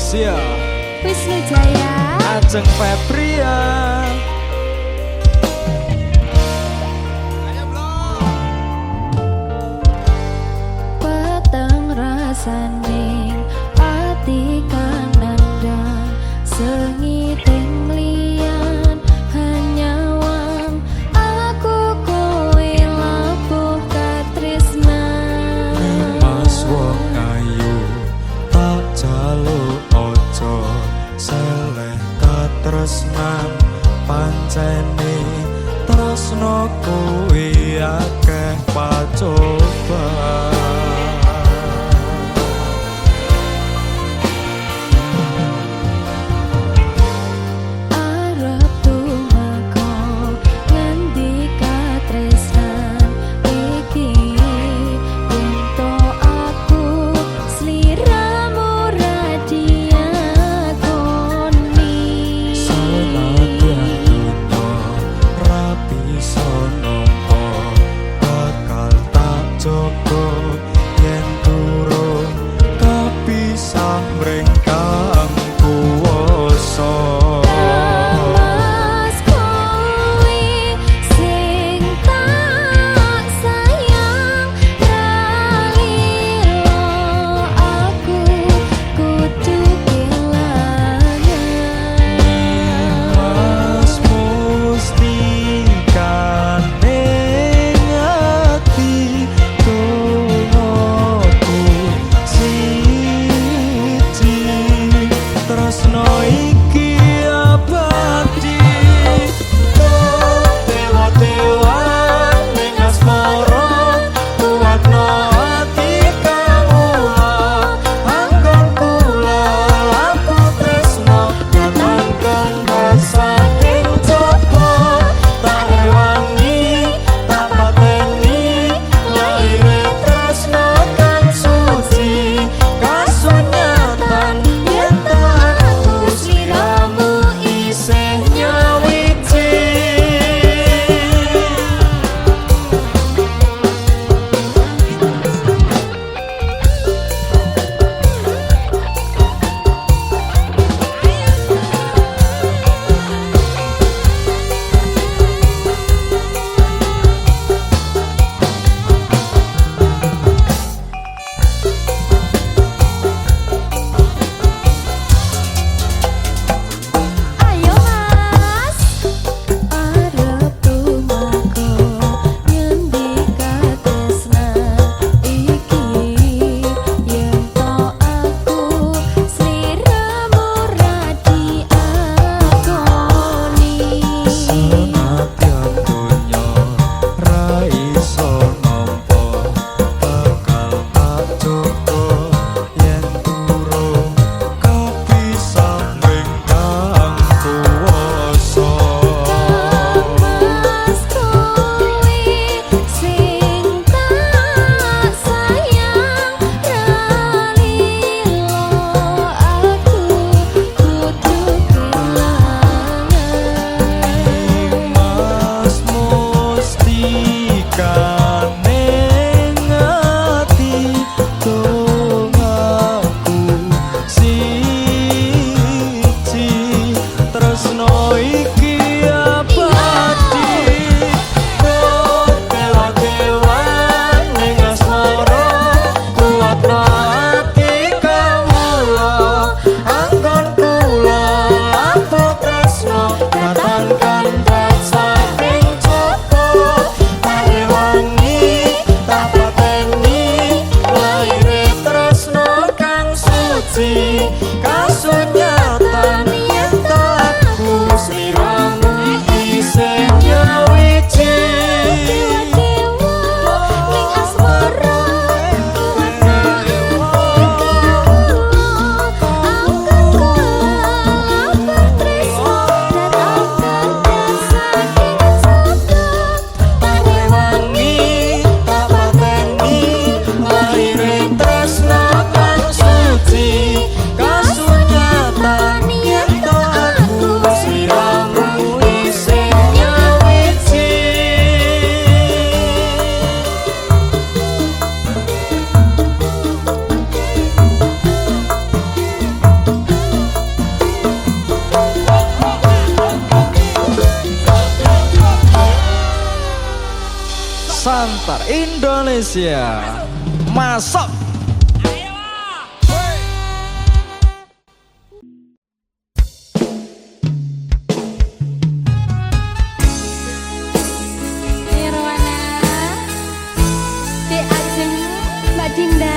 Sia Wisnu Jaya Ajeng Febria. peteng rasaning ati kang nandang sengiting liyan hanyawang aku kowe labuh katresnan Mas wong ayu tak jaluk ojo seleh katresnan pancene tresno kuwi akeh pacobaan. Santar Indonesia. Masuk. Nirwana, Dek Ajeng, Mbak Dinda.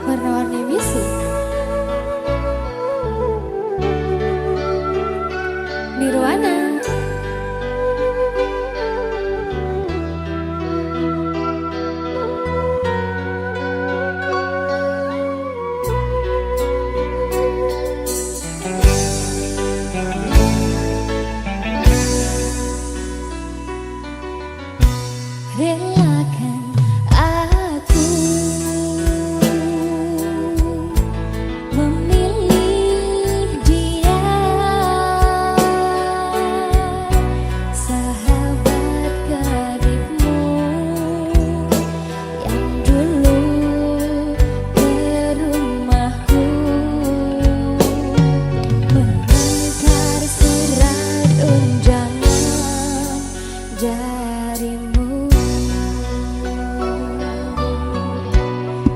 Warna-warni bisu. Nirwana. Relakan aku memilih dia, sahabat karibmu yang dulu berumahku, mengantar surat undangan darimu.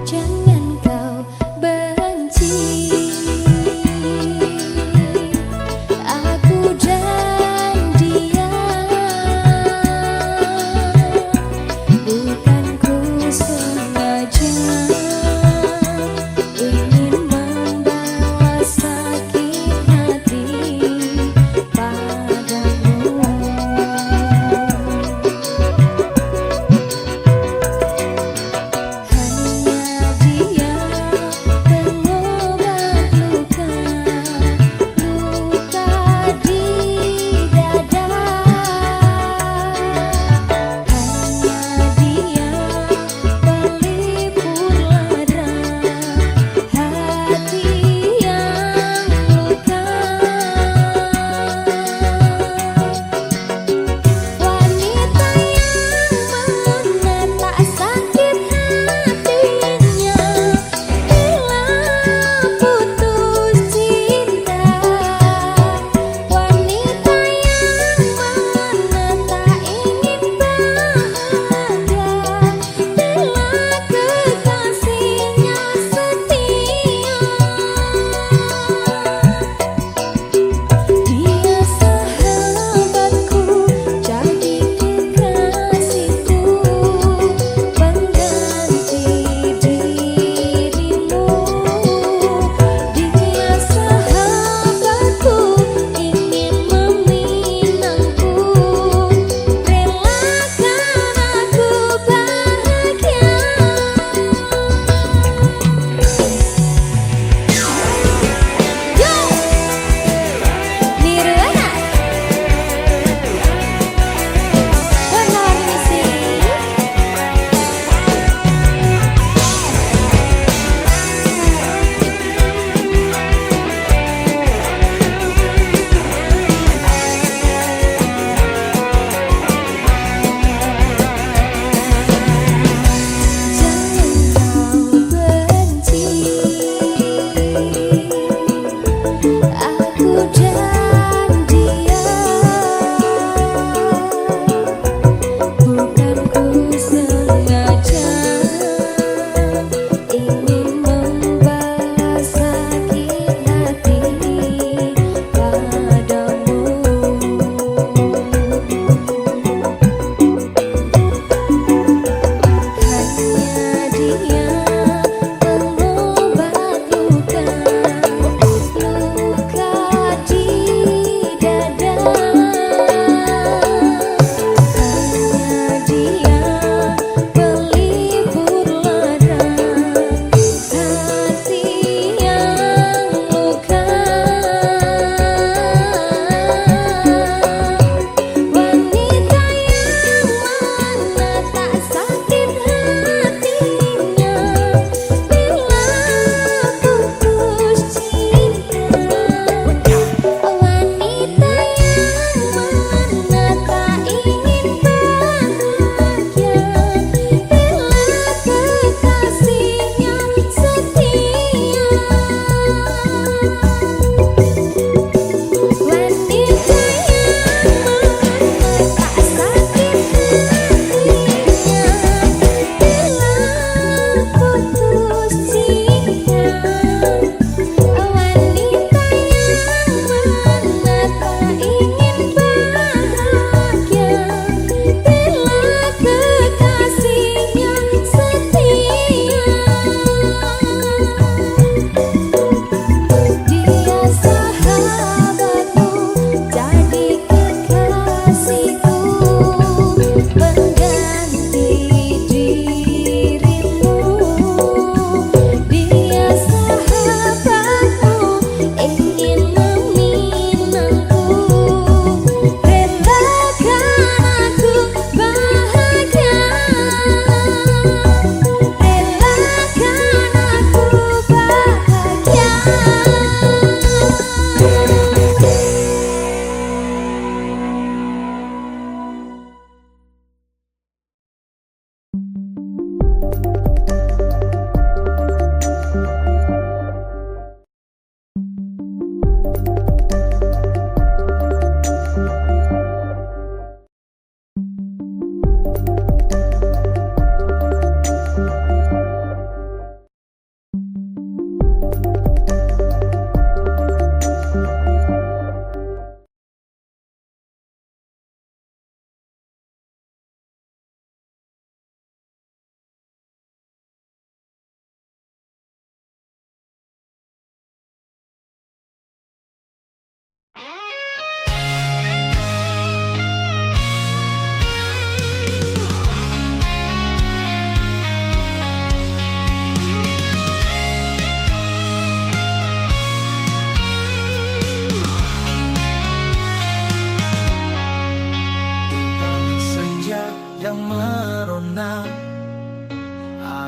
Jangan kau benci aku dan dia, bukan ku sengaja ingin membawa sakit hati padamu.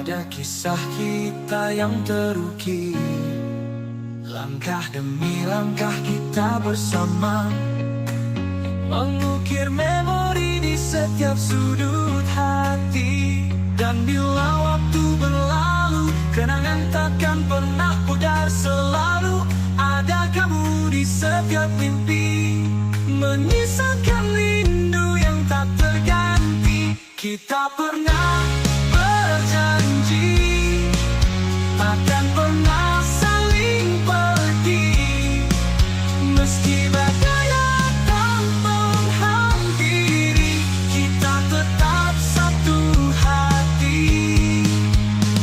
pada kisah kita yang terukir. Langkah demi langkah kita bersama, mengukir memori di setiap sudut hati. Dan bila waktu berlalu, kenangan takkan pernah pudar. Selalu ada kamu di setiap mimpi, menyisakan rindu yang tak terganti. Kita pernah berjanji takkan pernah saling pergi, meski badai datang menghampiri. Kita tetap satu hati.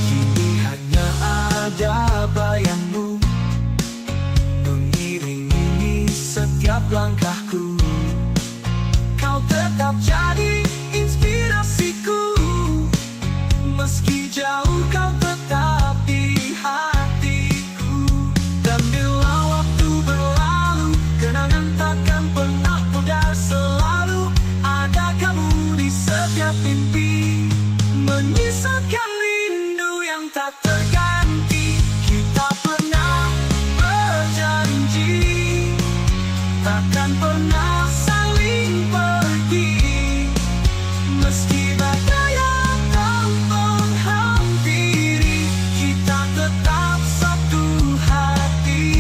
Kini hanya ada bayangmu mengiringi setiap langkahku. Kau tetap jadi inspirasiku, meski jauh kau tetap di hatiku. Dan bila waktu berlalu, kenangan takkan pernah pudar. Selalu ada kamu di setiap mimpi, menyisakan rindu yang tak terganti. Kita pernah berjanji takkan pernah saling pergi, meski badai datang menghampiri. Kita tetap satu hati.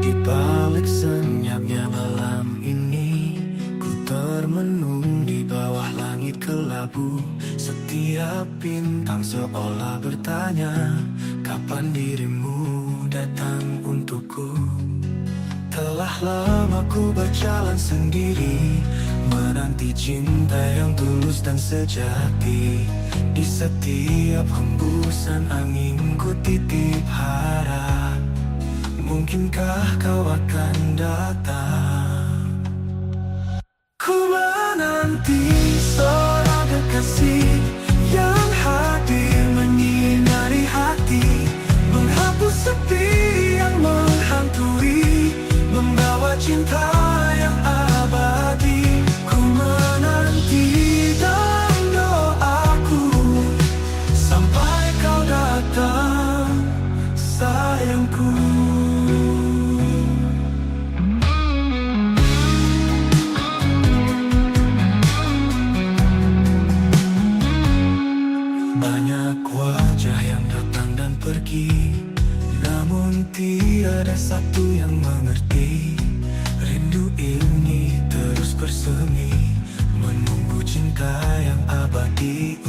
Di balik senyapnya malam ini, ku termenung di bawah langit kelabu. Setiap bintang seolah bertanya, kapan dirimu datang untukku. Telah lama ku berjalan sendiri, menanti cinta yang tulus dan sejati. Di setiap hembusan angin ku titip harap, mungkinkah kau akan datang. Ku menanti seorang kekasih yang hadir menyinari hati, menghapus sepi yang menghantui, membawa cinta yang abadi. Ku menanti dalam doaku sampai kau datang, sayangku. Banyak wajah yang datang dan pergi, namun tiada satu yang mengerti. Rindu ini terus bersemi, menunggu cinta yang abadi.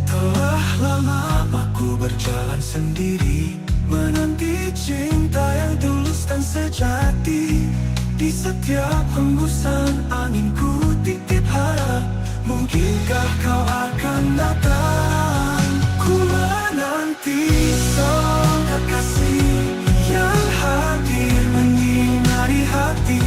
Telah lama aku berjalan sendiri, menanti cinta yang tulus dan sejati. Di setiap hembusan angin ku titip harap, mungkinkah kau akan datang. Ku menanti seorang kekasih yang hadir menyinari hati.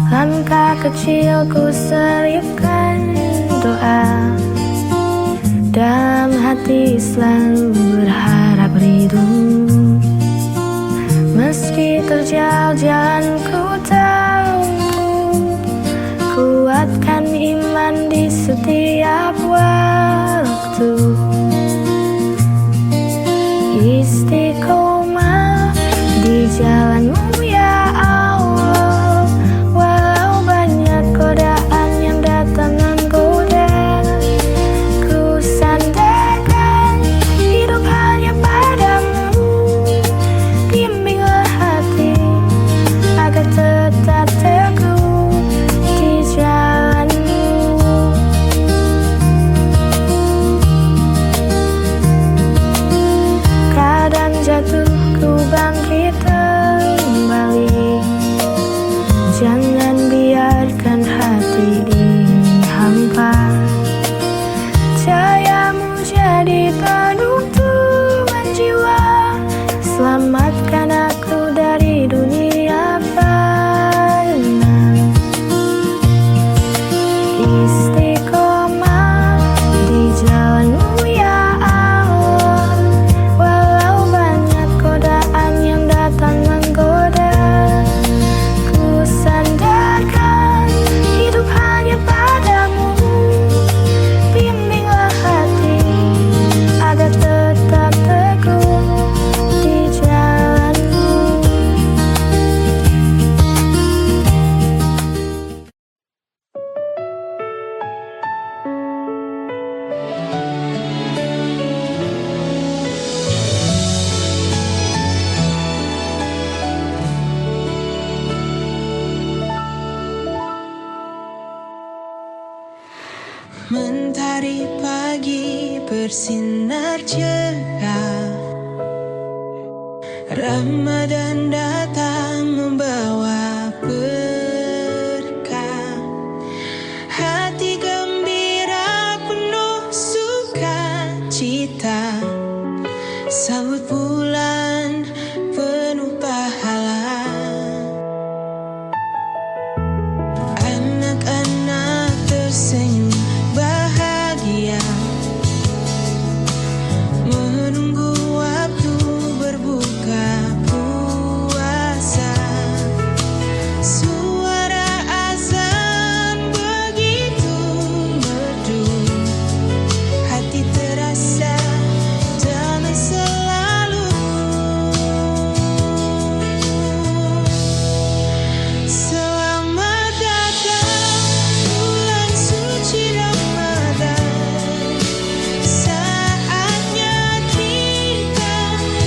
Langkah kecilku selipkan doa, dalam hati selalu berharap rindu. Meski terjal jalan ku tahu, kuatkan iman di setiap waktu. Istiqomah di jalanmu ya Allah, walau banyak godaan yang datang menggoda. Ku sandarkan hidup hanya padamu, bimbinglah hati agar tetap teguh di jalanmu. Kadang jatuh ku bangkit kembali, bersinar cerah. Ramadan datang membawa berkah. Hati gembira penuh sukacita. Sambut bulan penuh pahala. Anak-anak tersenyum bahagia, menunggu waktu berbuka puasa. Suara azan begitu merdu, hati terasa damai selalu. Selamat datang bulan suci Ramadan. Saatnya kita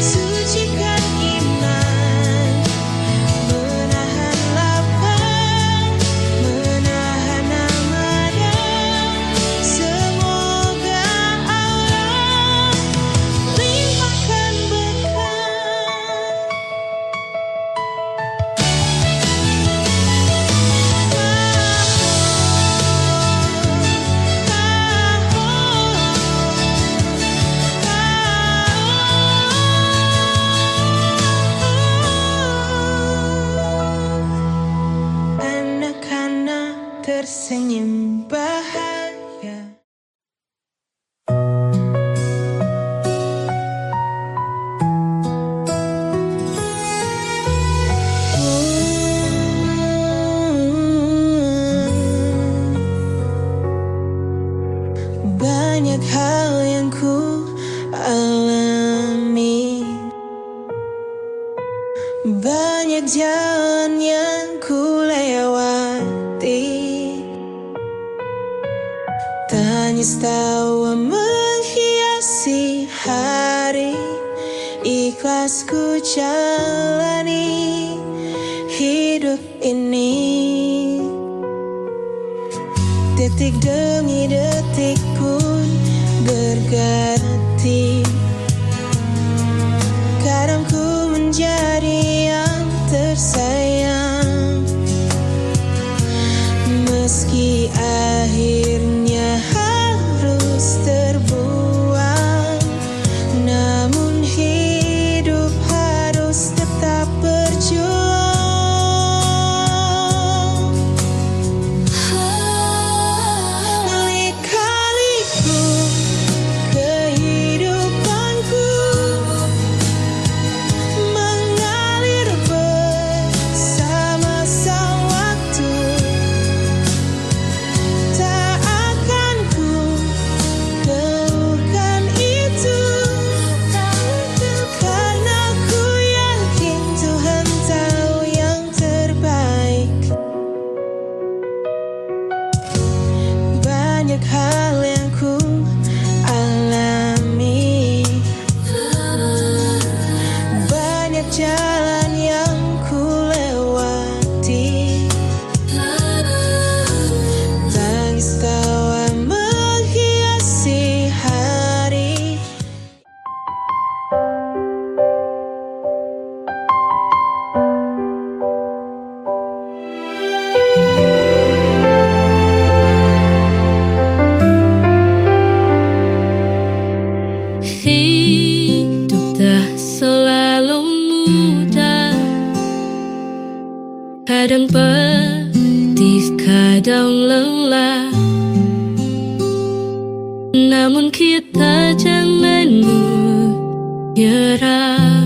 sucikan iman, menahan lapar, menahan amarah. Semoga Allah limpahkan berkah. Anak-anak tersenyum bahagia. Banyak hal yang ku alami, banyak jalan yang ku lewati. Tangis tawa menghiasi hari, ikhlas ku jalani hidup ini. Detik demi detik pun berganti. Kadang ku menjadi yang tersayang, meski akhirnya harus terbuang. Namun hidup harus tetap berjuang. Lika-liku kehidupanku mengalir bersama sang waktu. Tak akan ku keluhkan itu, karena ku yakin Tuhan tahu yang terbaik. Banyak hal yang ku alami, banyak jalan yang ku lewati. Tangis tawa menghiasi hari. Hidup tak selalu mudah, kadang pedih, kadang lelah. Namun kita jangan menyerah.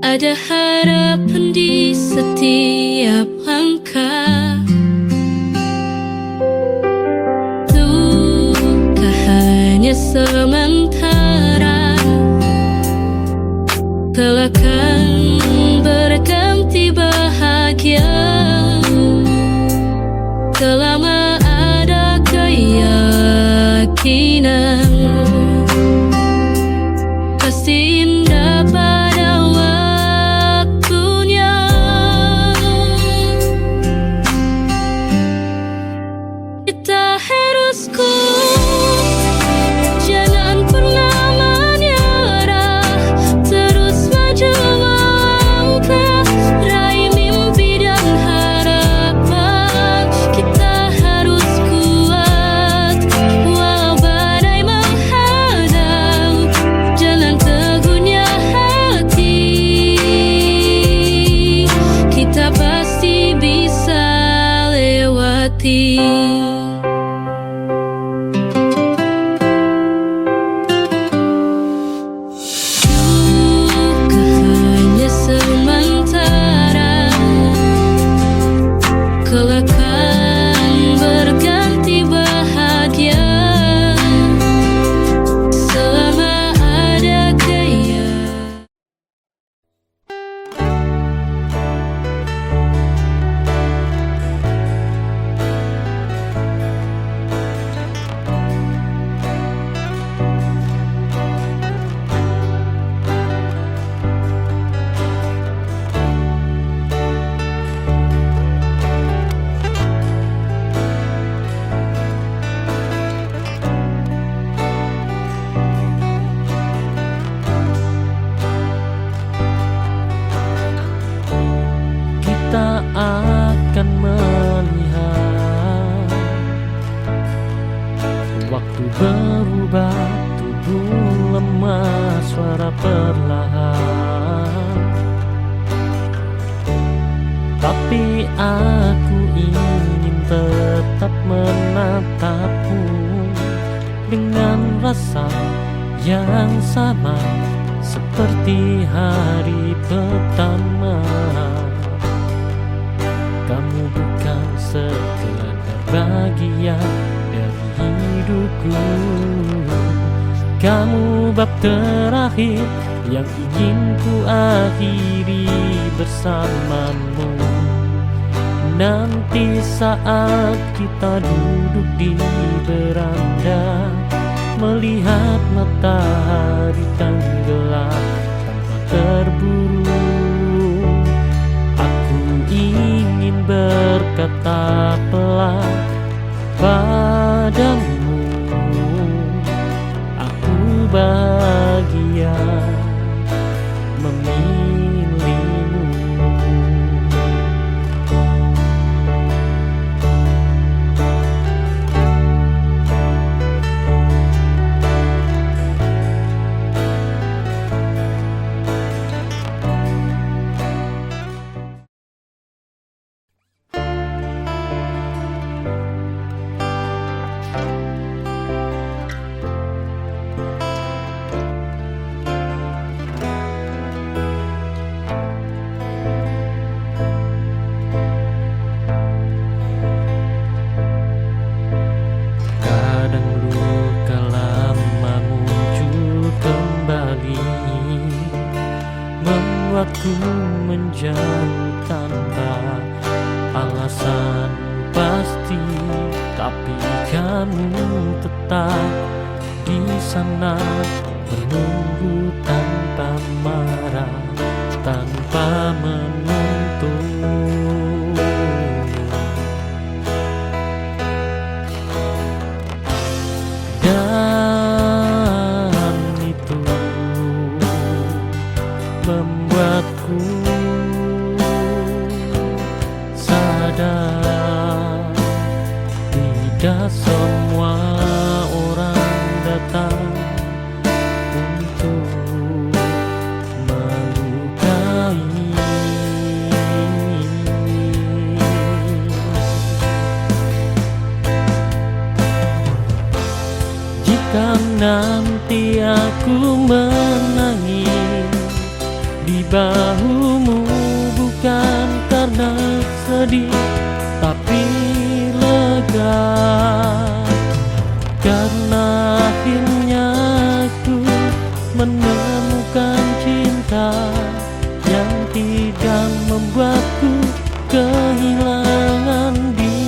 Ada harapan di setiap langkah. Duka hanya sementara, kelak akan berganti bahagia. Selama ada keyakinan, pasti indah pada waktunya. Kita harus kuat cuma suara perlahan, tapi aku ingin tetap menatapmu dengan rasa yang sama seperti hari pertama. Kamu bukan sekedar bagian dari hidupku, kamu bab terakhir yang ingin ku akhiri bersamamu. Nanti saat kita duduk di beranda, melihat matahari tenggelam tanpa terburu, aku ingin berkata pelan padamu, aku bahagia memilihmu. Kadang luka lama muncul kembali, membuatku menjauh tanpa alasan pasti. Tapi kamu tetap di sana, menunggu tanpa marah, tanpa menuntut. Dan itu membuatku sadar, tidak semua orang datang untuk melukai. Jika nanti aku menangis di bahumu, bukan karena sedih tapi lega, karena akhirnya aku menemukan cinta yang tidak membuatku kehilangan diri.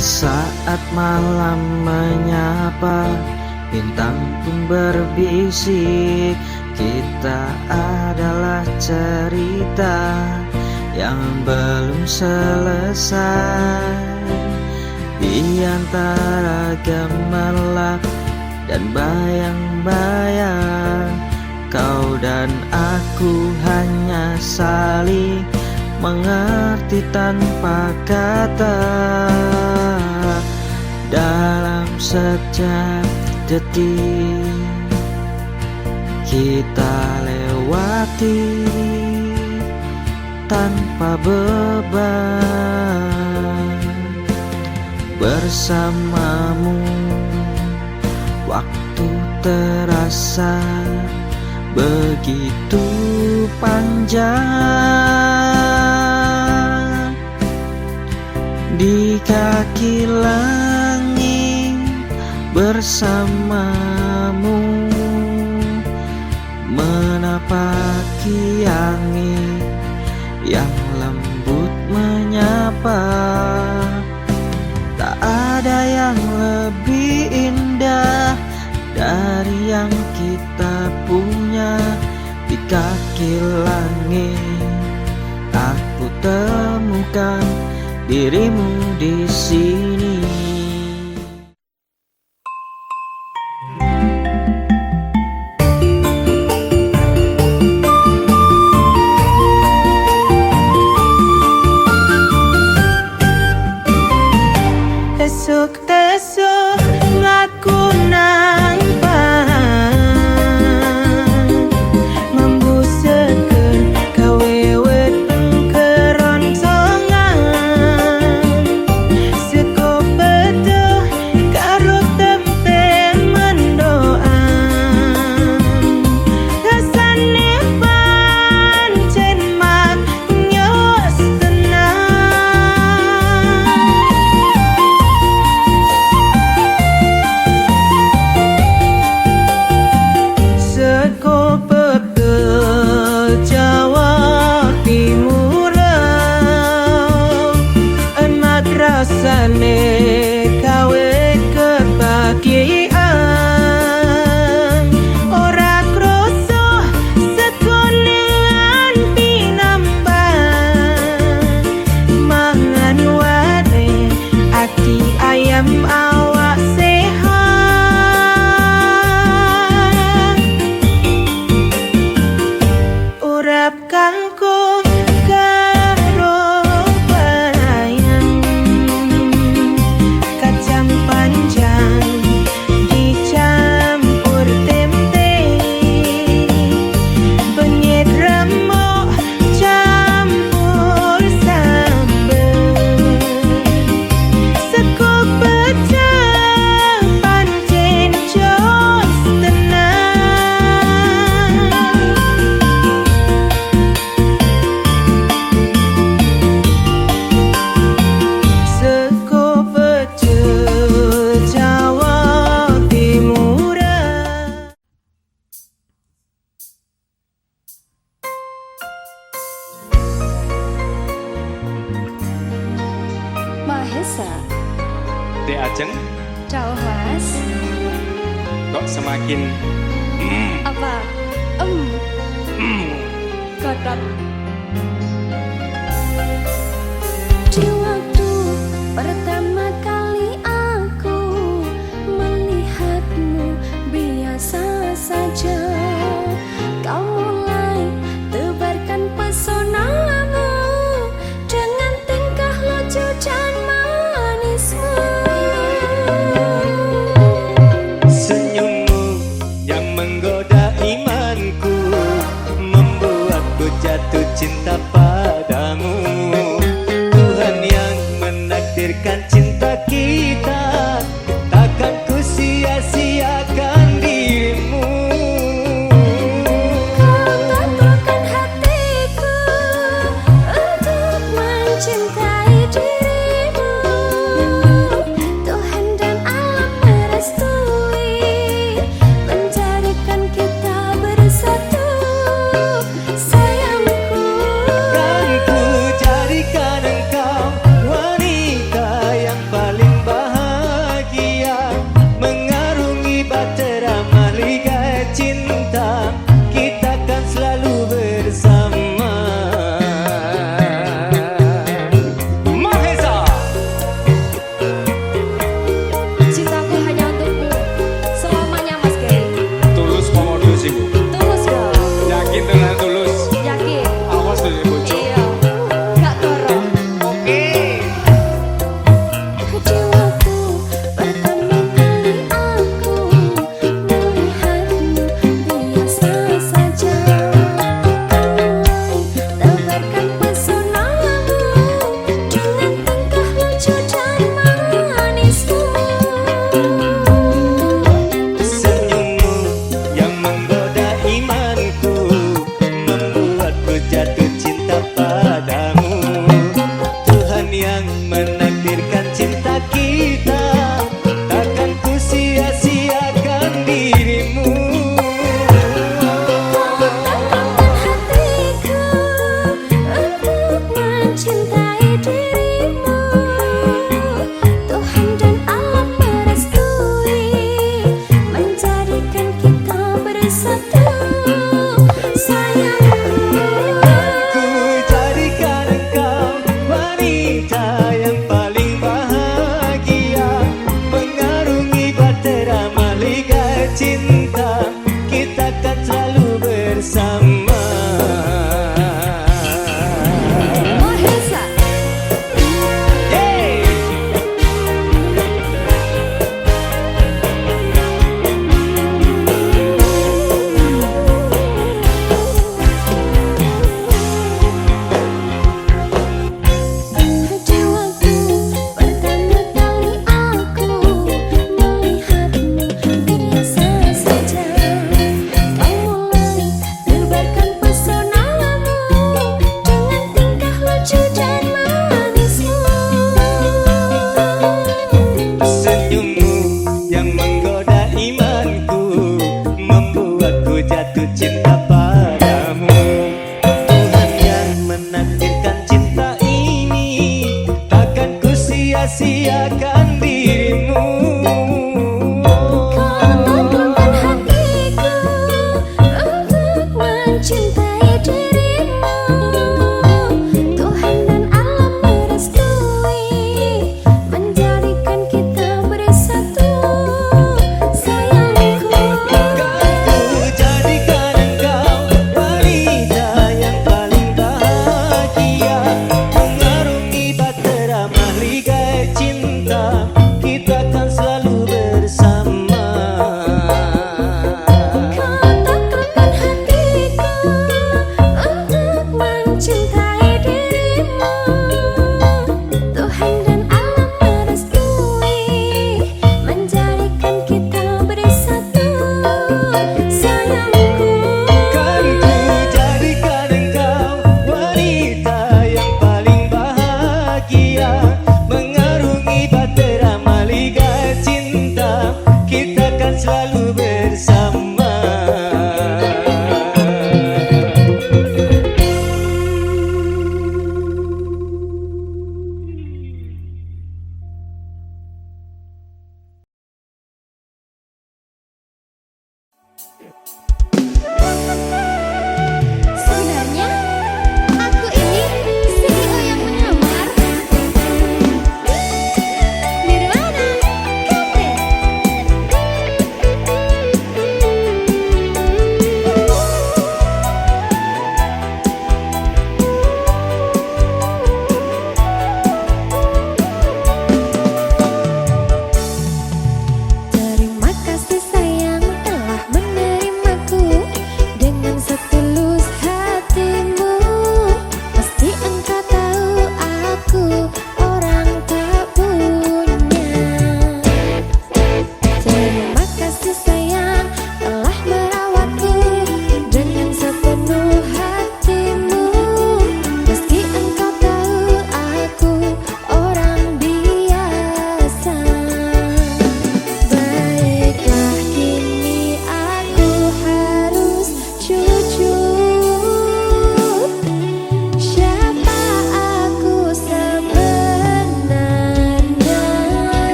Saat malam menyapa, bintang pun berbisik, kita adalah cerita yang belum selesai. Di antara gemerlap dan bayang-bayang, kau dan aku hanya saling mengerti tanpa kata. Dalam setiap detik kita lewati tanpa beban. Bersamamu waktu terasa begitu panjang. Di kaki langit bersamamu, yang kita punya di kaki langit. Aku temukan dirimu di sini. Tesuk-tesuk ngaku nampak membusekeun kawewet keroncongan. Seko betuh karo tempe mendoan. Rasane pancen maknyos tenang. Seko pepel Jawa Timuran, enak rasane kawe kebahagiaan. Ora kroso sekonean pinambang, mangan wae ati ayam awak sehat. Urap kangkung karo bayang, kacang panjang dicampur tempe, penyet remuk campur sambel. Seko pecah pancen jos tenang. Seko pecel Jawa Timuran. Mahesa, Dek Ajeng, ciao mas. kok semakin Apa? Kodok. Di waktu pertama kali aku melihatmu biasa saja, kau mulai tebarkan pesonamu dengan tingkah lucu dan manismu. senyummu yang menggoda imanku, membuatku jatuh cinta padamu. Tuhan yang menakdirkan cinta kita, takkan ku sia-siakan dirimu. Kau taklukkan hatiku untuk mencintai dirimu. Tuhan dan alam merestui, menjadikan jatuh cinta padamu. Tuhan yang menakdirkan cinta ini, takkan ku sia-siakan dirimu. Kau tentukan hatiku untuk mencintai dirimu. Tuhan dan alam merestui menjadikan kita bersatu, sayangku. Kan ku jadikan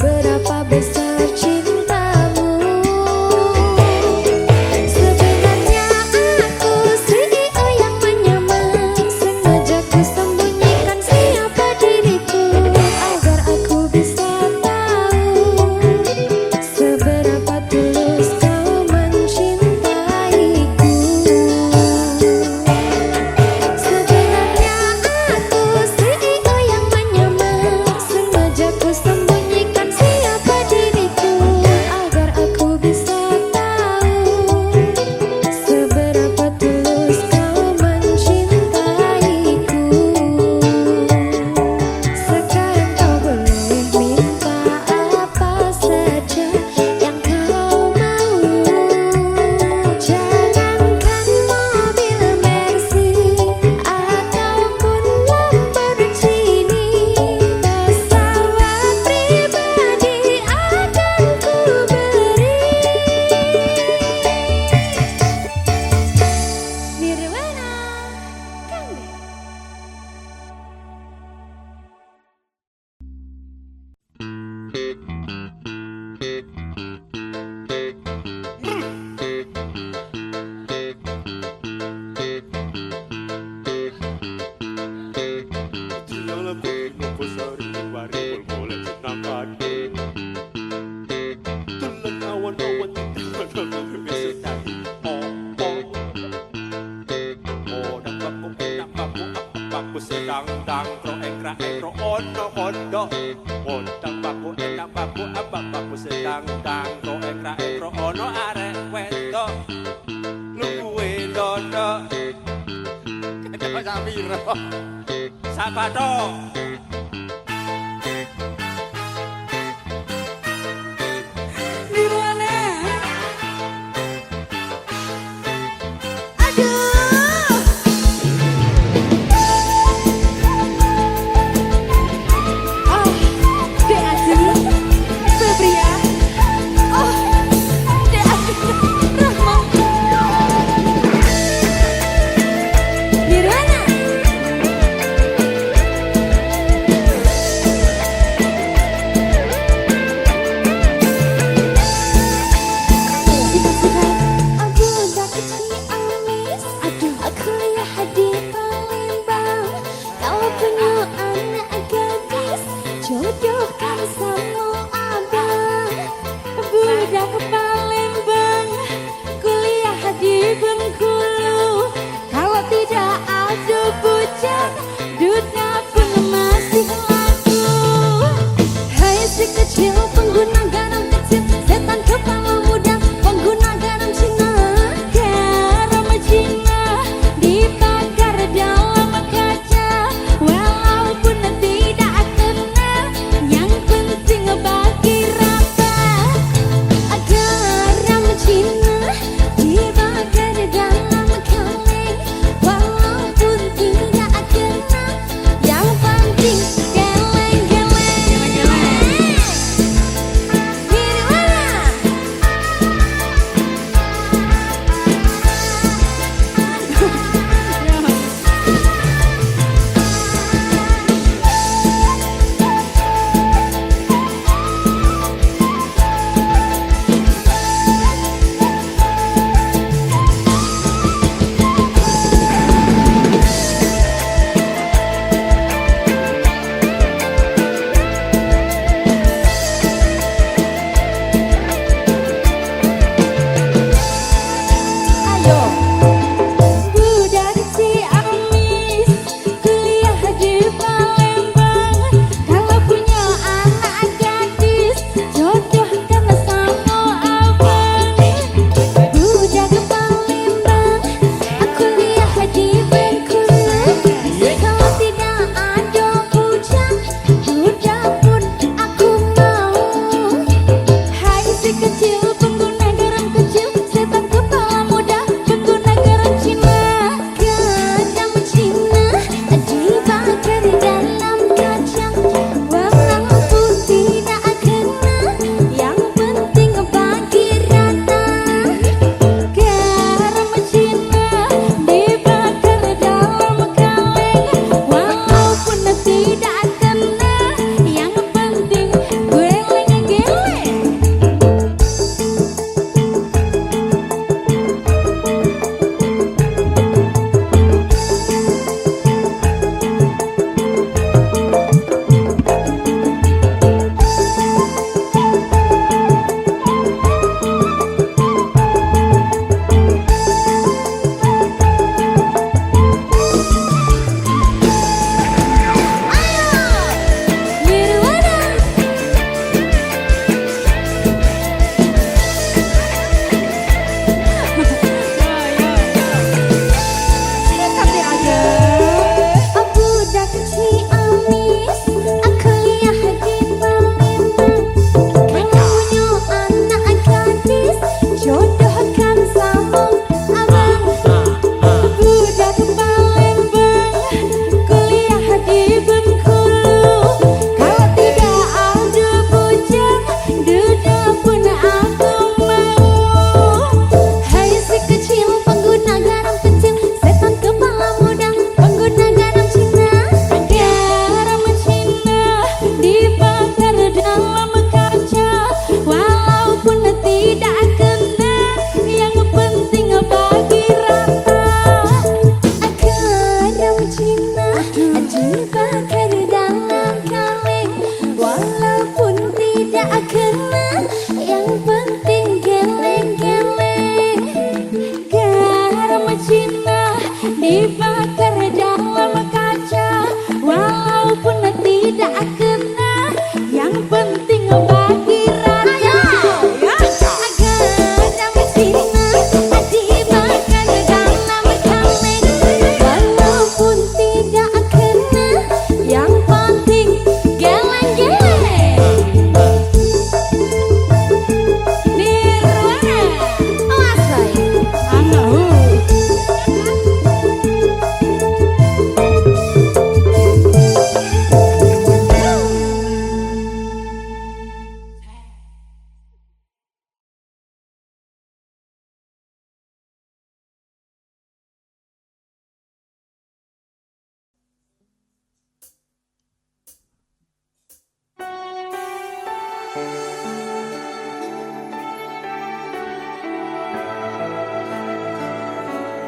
seberapa besar cintamu. Sebenarnya aku CEO yang menyamar, sengaja ku sembunyikan siapa diriku agar aku bisa tahu seberapa tulus kau mencintaiku. Sebenarnya aku CEO yang menyamar, sengaja ku sembunyikan siapa diriku agar aku bisa tahu seberapa tulus kau mencintaiku. Sekarang kau boleh minta apa saja yang kau mau. Jangankan mobil Mercy ataupun Lamborghini, pesawat pribadi akan ku beri. Nirwana Kande. Sedang dang tro engkra engkro ono kondo ondang baku endang baku abang baku sedang dang tro engkra engkro ono arek wedo luwe dodo kaya Samiro Sabato Nirwana. Aduh. Oh, Dek Ajeng, Febria. Oh, Dek Ajeng, Rahma. Nirwana. Aku udah ke Ciamis, aduh aku lihat di Palembang. Kalau punya anak gadis, jodohkan sama abang. Budak ke Palembang, kuliah di Bengkulu. Kalau tidak ada bujang, duitnya pun masih laku. Hai si kecil pengguna garam kecil, setan kepala muda pengguna garam Cina. Garam Cina dibakar dalam kaca, walaupun tidak kena, yang penting bagi rata. Garam Cina dibakar dalam kaleng, walaupun tidak kena, yang penting geleng-geleng. tidak kena, yang penting geleng-geleng. Garam Cina dibakar dalam kaca, walaupun tidak kena, yang penting bagi raja. Garam Cina dibakar dalam kaleng, walaupun tidak kena, yang penting geleng-geleng. Nirwana, awas baik.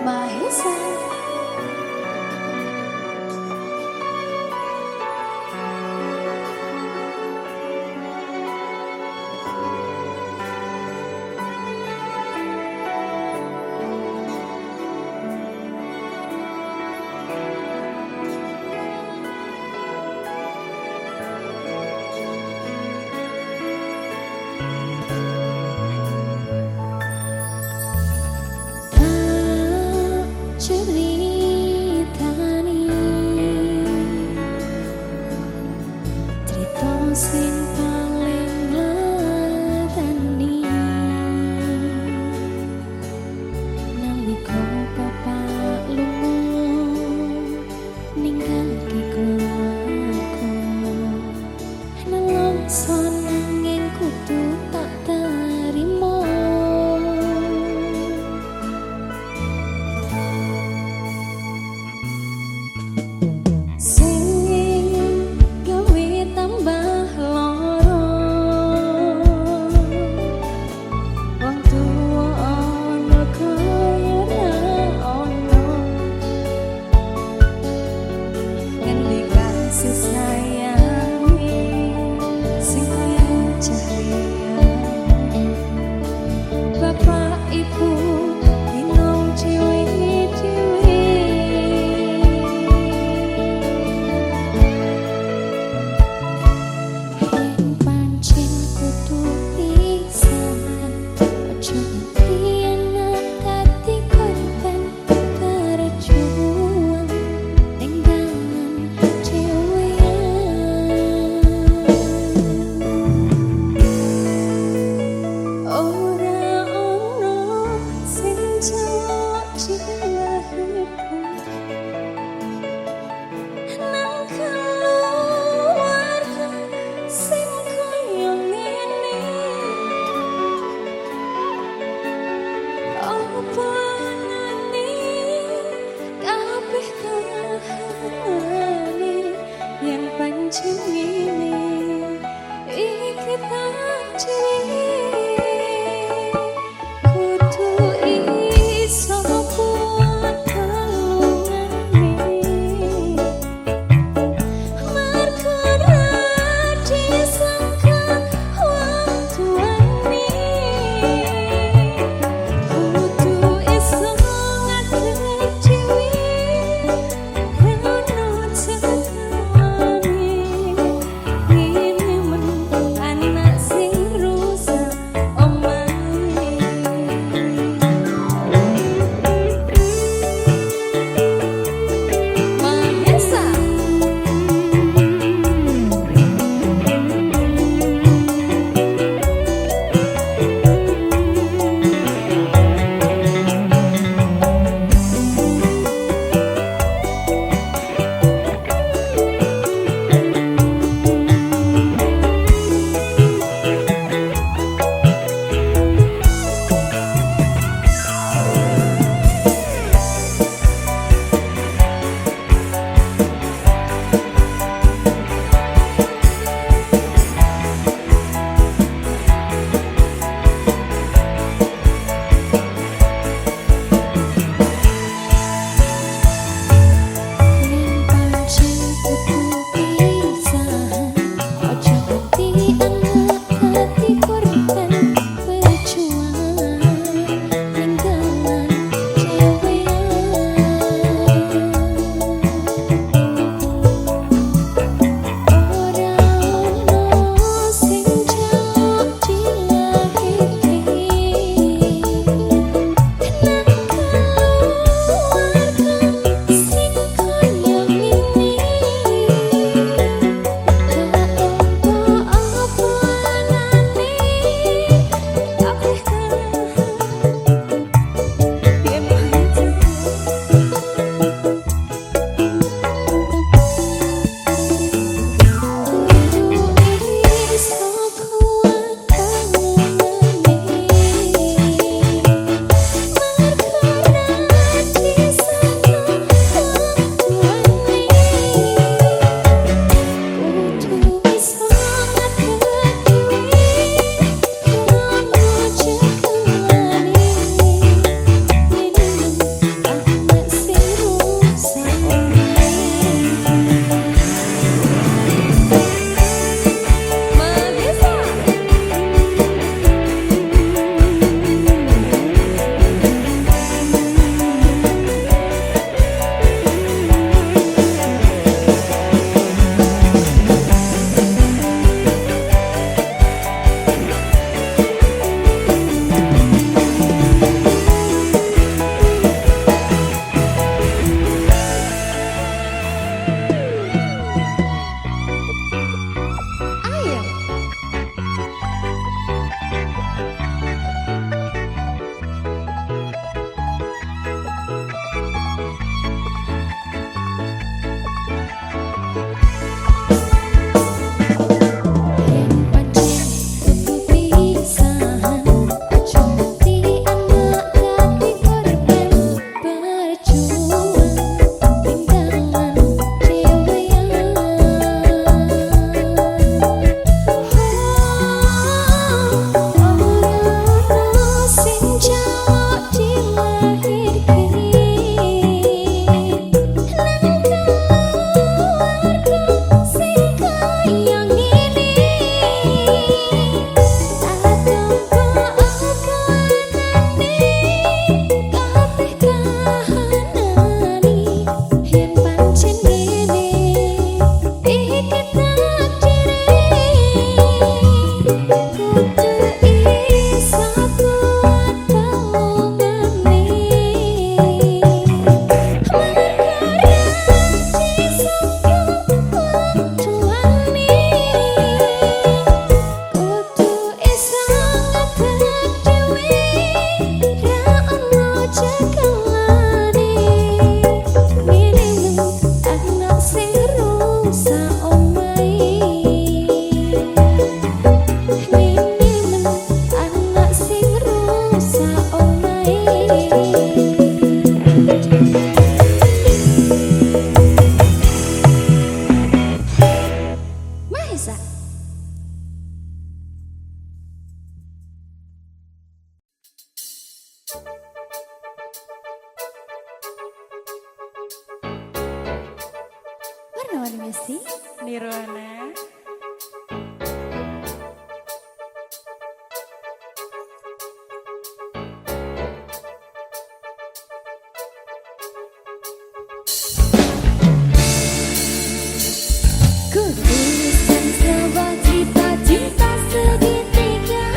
Mahesa. Ceritani cerita sing paling ladani, nalika bapak lunga ninggal keluarga, nelongso nanging kudu tak terima. Sing gawe tambah lara, wong tuwa ana kaya ana, ngendi kasih sayange sing kaya Warna-warni sih Nirwana. Ku tuliskan sebuah cerita segitiga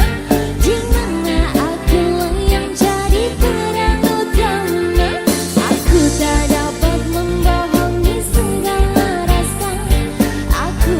di mana aku yang jadi peran utama. Aku tak dapat membohongi segala rasa. Aku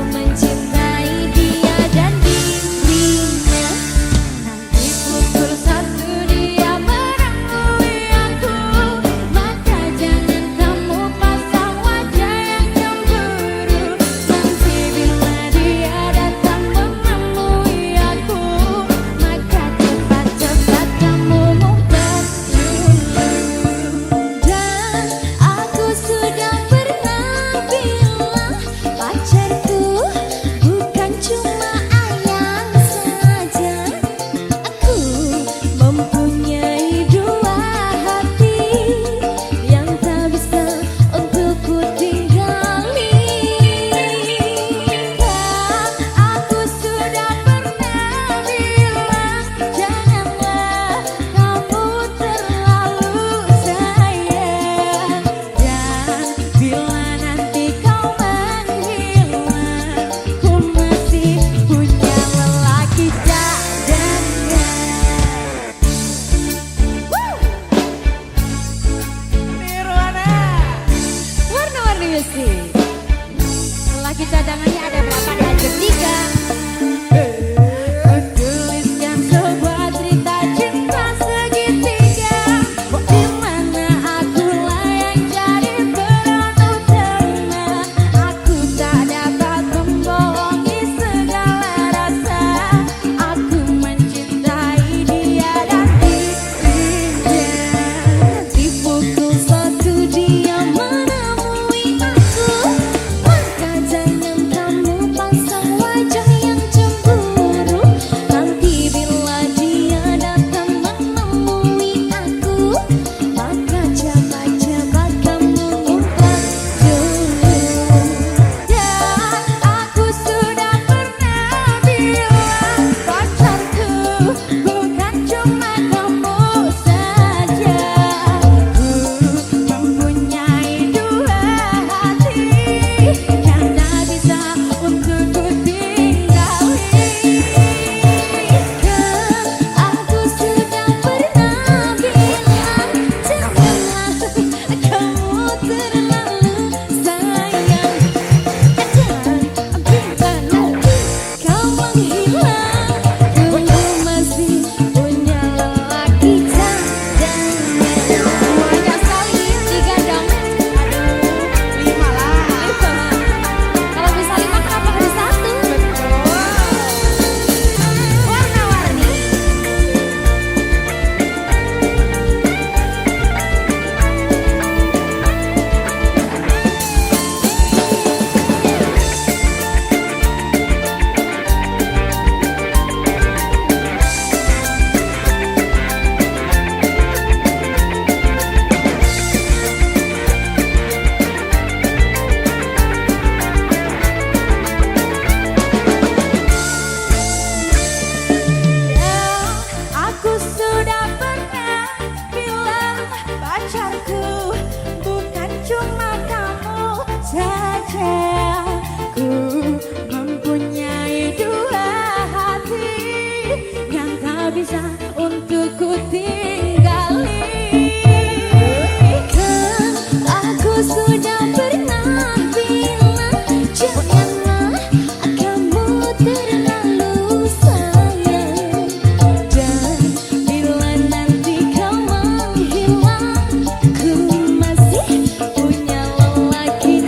bisa untuk ku tinggali. Kan aku sudah pernah bilang janganlah kamu terlalu sayang. Dan bila nanti kau menghilang, ku masih punya lelaki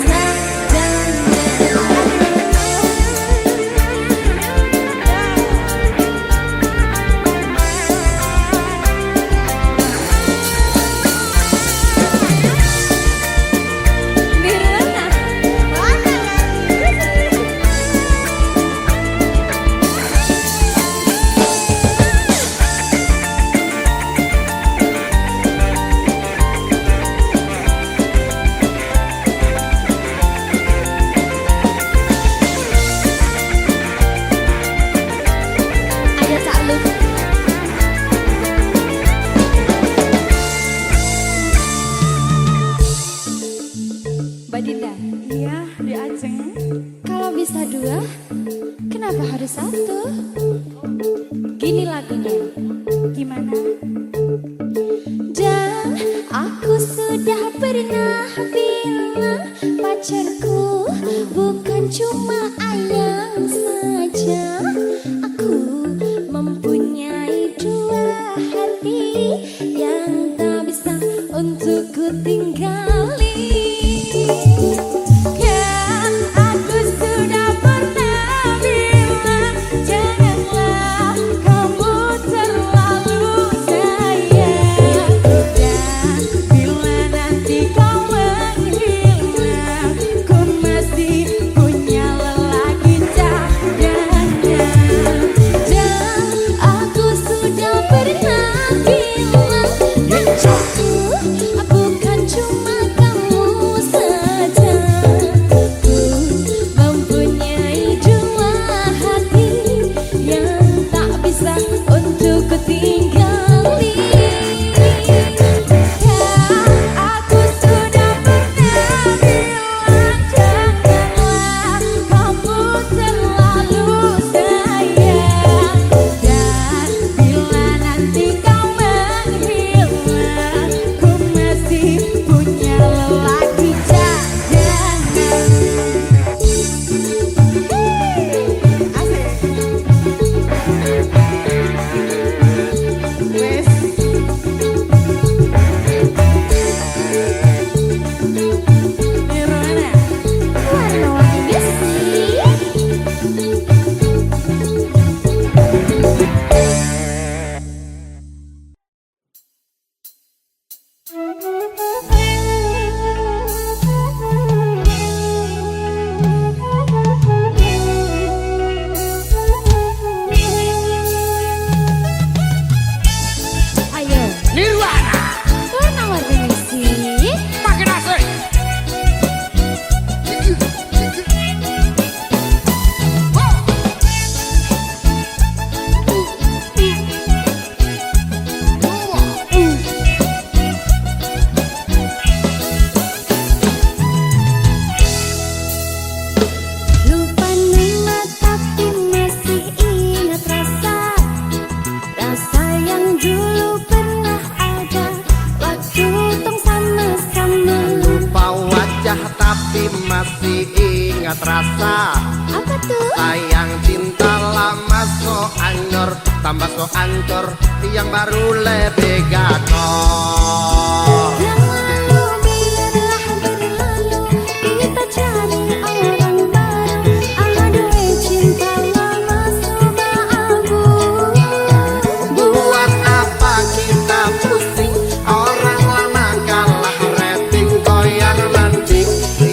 Mbak Dinda. Iya, di Aceh. Kalau bisa dua, kenapa harus satu? Gini lagunya. Gimana? Dan aku sudah pernah bilang pacarku bukan cuma ayang saja. Aku mempunyai dua hati yang tak bisa untuk ku tinggali. Kan aku sudah pernah bilang janganlah kamu terlalu sayang. Dan bila nanti kau menghilang, ku masih punya lelaki cadangan. Dan aku sudah pernah bilang pacarku bukan cuma kamu saja. Ku mempunyai dua hati yang tak bisa untuk ku tinggali. Aku sudah pernah bilang janganlah kamu terlalu sayang. Dan bila nanti kau menghilang, ku masih punya lelaki cadangan. Wes. Nirwana. Warna-warni sih. Ayo, Nirwana. warna-warni sih. Makin asik. Lupa nama tapi masih ingat rasa. Rasa yang dulu pernah ada waktu tong sama-sama. Lupa wajah tapi masih ingat rasa. Apa tuh? Sayang cinta lama so anyor, tambah so ancur, yang baru lebih gakor. Yang lalu biarlah berlalu, kita cari orang baru. Aduh cinta lama sudah abu. Buat apa kita pusing, orang lama kalah rating, goyang nanti,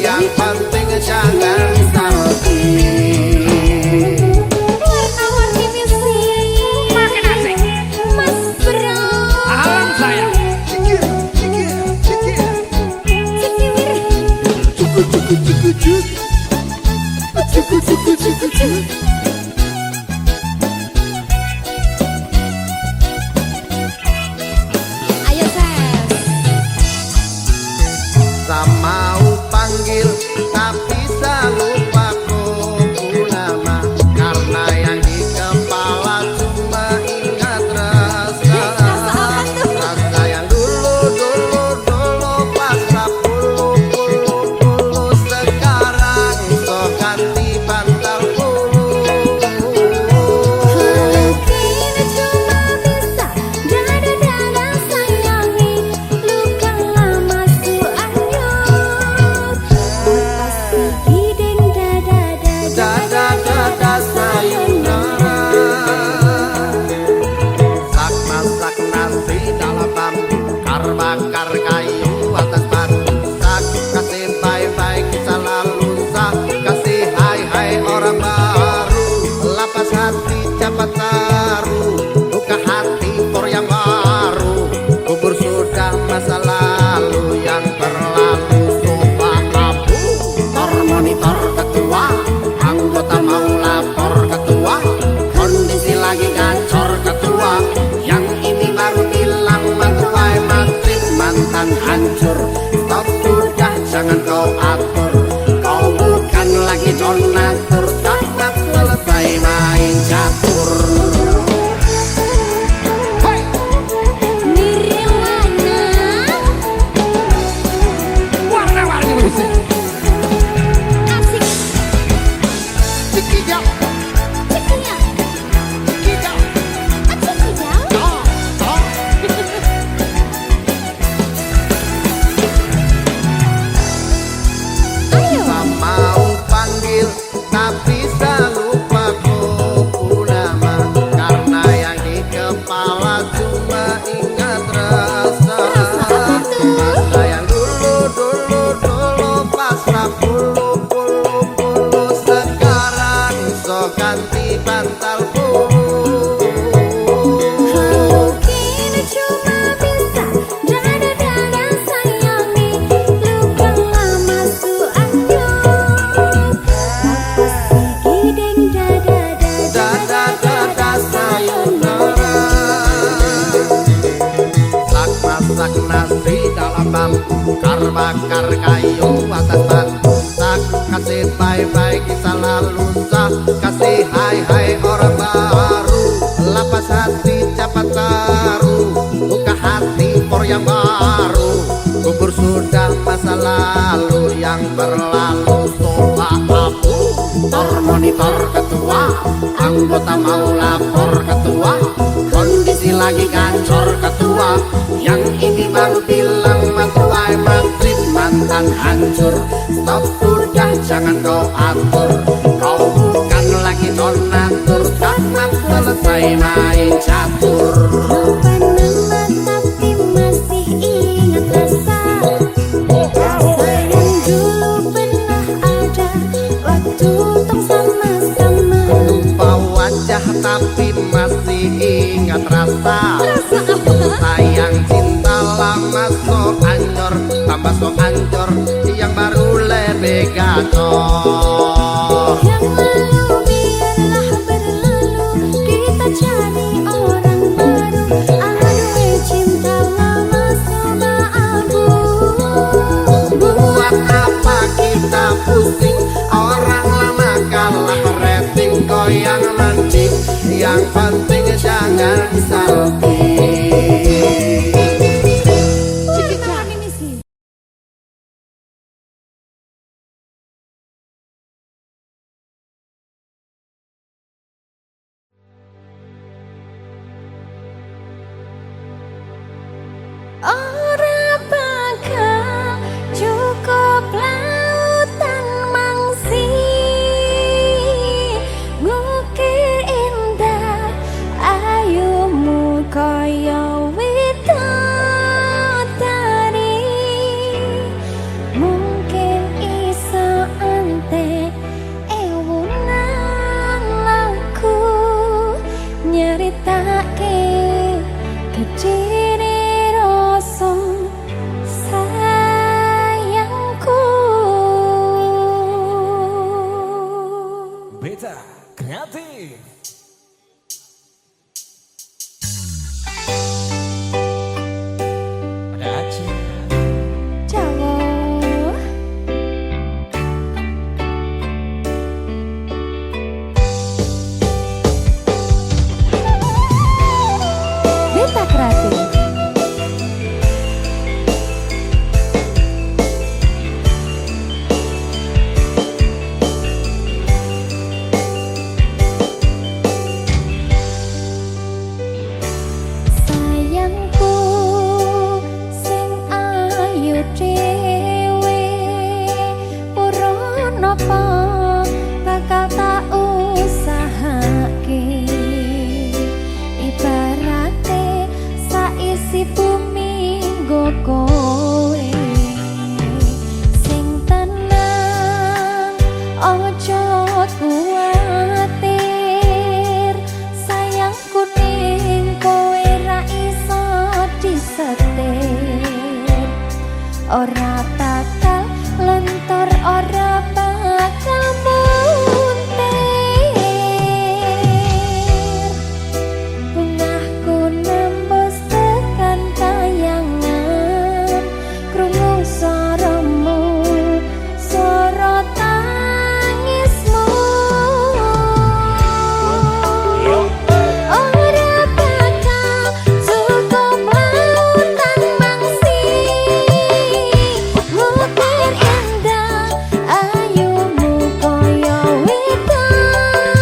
yang penting jangan salting. Warna-warni musik. Makin asik. Mas Bro. Alam sayang. Ayo Ses. Sama panggil tapi lupa ku nama, karena yang di kepala cuma ingat bakar kayu atas batu sak kasih bye-bye kisah lalu sah kasih hai-hai orang baru lapas hati cepat taruh buka hati for yang baru kubur sudah masa lalu yang berlalu soba abu tor monitor ketua anggota mau lapor ketua kondisi lagi gacor ketua yang ini baru bilang matuai Madrid mantan hancur stop sudah jangan kau atur kau bukan lagi donatur tamat selesai main catur Lupa nama tapi masih ingat rasa yang dulu pernah ada waktu tong sama-sama. lupa wajah tapi masih ingat rasa sayang cinta lama so anjor tambah so anjor yang baru lebih gacor Yang lalu biarlah berlalu kita cari orang baru. Aduh cinta lama sama abu. buat apa kita pusing orang lama kalah rating goyang mancing yang penting jangan salting Ora bakal cukup lautan mangsi ngukir indah ayumu kaya widodari mungkin iso ante ewunan laku nyeritake keciri rasa sayangku. Beta kreatif. Pada Aceh. Jawa Beta kreatif. Sayangku sing ayu dhewe purun apa bakal tak usahake ibarate saisi bumi nggo kowe sing tenang ojo kuwatir sayangku ning kowe ra iso disetir ora bakal lentor ora bakal muntir bungahku nembus tekan kayangan krungu soromu soro tangismu ora bakal cukup lautan mangsi ngukir indah ayumu kaya widodari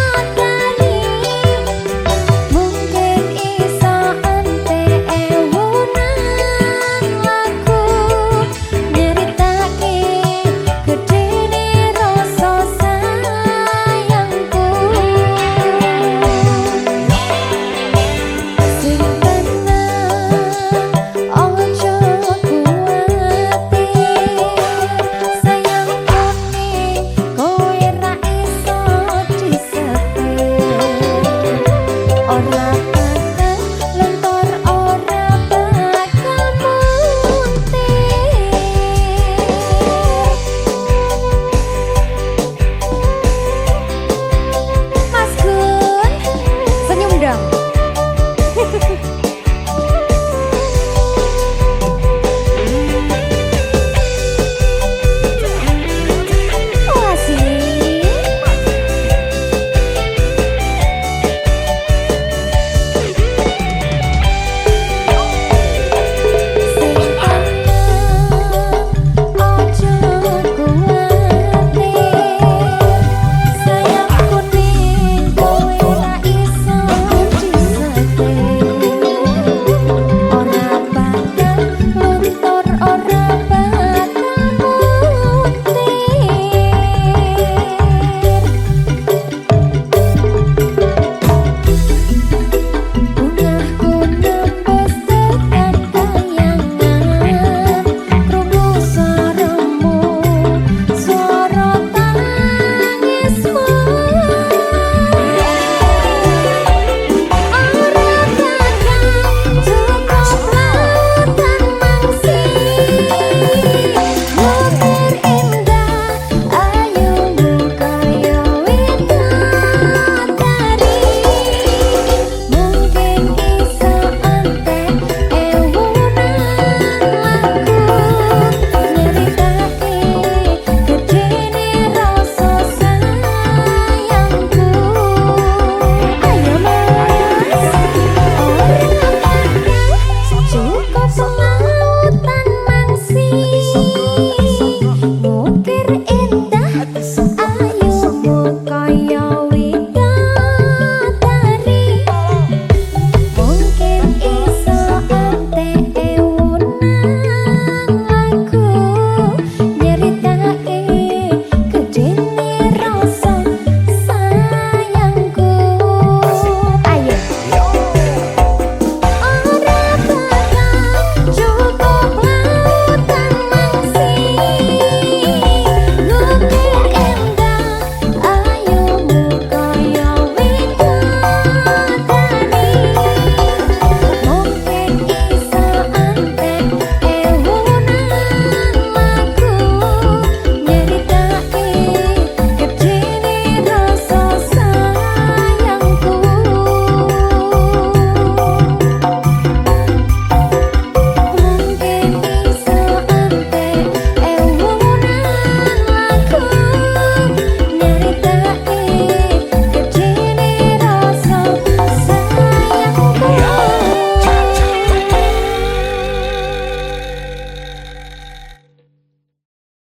mungkin iso ante ewunan laku nyeritake gedene rasa sayangku sing tenang ojo kuwatir sayangku ning kowe ra iso disetir ora